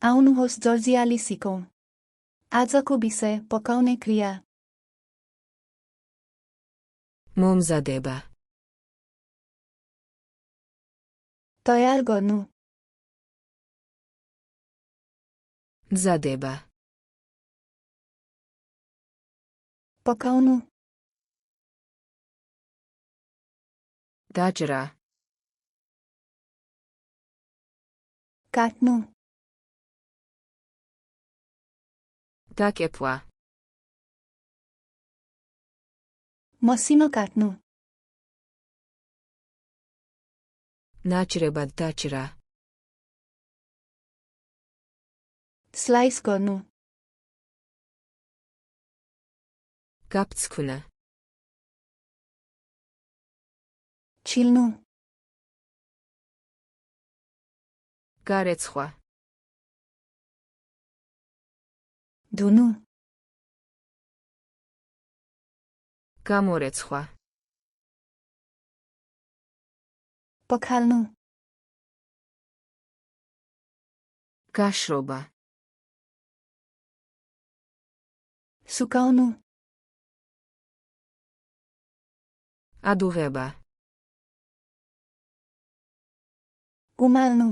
आउनुहोस् जर्जियाली सिकौं। आजको विषय पकाउने क्रिया। მომზადება. तयार गर्नु। მზადება. पकाउनु। დაჭრა. काट्नु। დაკეპვა. मसिनो काट्नु। ნაჭრებად დაჭრა. स्लाइस गर्नु। გაფცქვნა. छिल्नु। გარეცხვა. धुनु। გამორეცხვა. पखाल्नु। გაშრობა. सुकाउनु। ადუღება. उमाल्नु।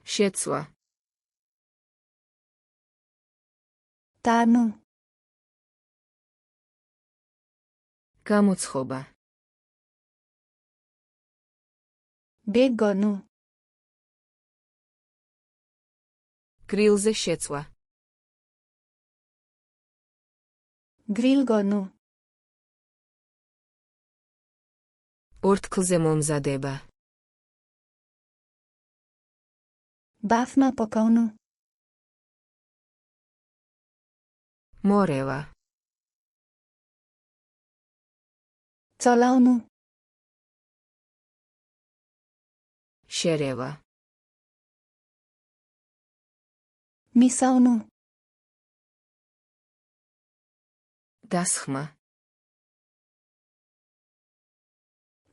შეცვა. तार्नु। გამოცხობა. बेक गर्नु। გრილზე შეცვა. ग्रिल गर्नु। ორთქლზე მომზადება. बाफमा पकाउनु। მორევა. चलाउनु। შერევა. मिसाउनु। დასხმა.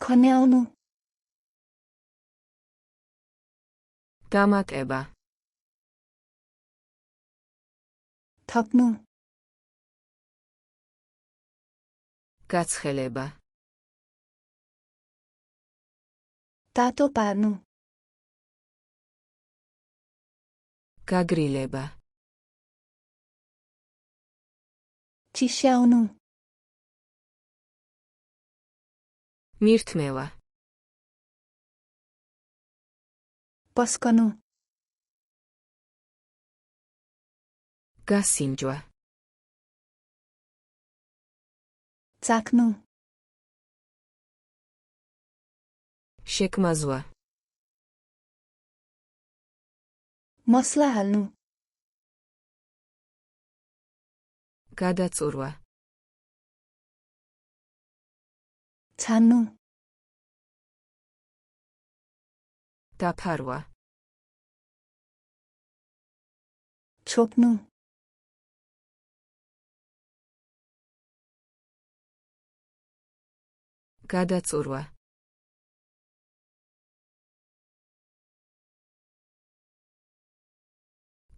खन्याउनु। დამატება. थप्नु। გაცხელება. तातो पार्नु। გაგრილება. चिस्याउनु। მირთმევა. पस्कनु। გასინჯვა. चाख्नु। შექმაზვა. मसला हाल्नु। გადაწურვა. छान्नु। დაფარვა. छोप्नु। გადაწურვა.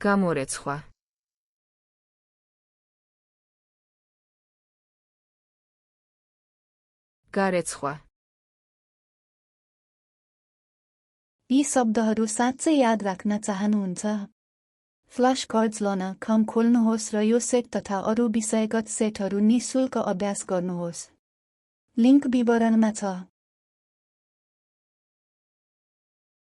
გამორეცხვა. გარეცხვა. यी शब्दहरू साँच्चै याद राख्न चाहनुहुन्छ? FlashcardsLuna.com खोल्नुहोस् र यो सेट तथा अरू विषयगत सेटहरू निःशुल्क अभ्यास गर्नुहोस्। लिङ्क विवरणमा छ।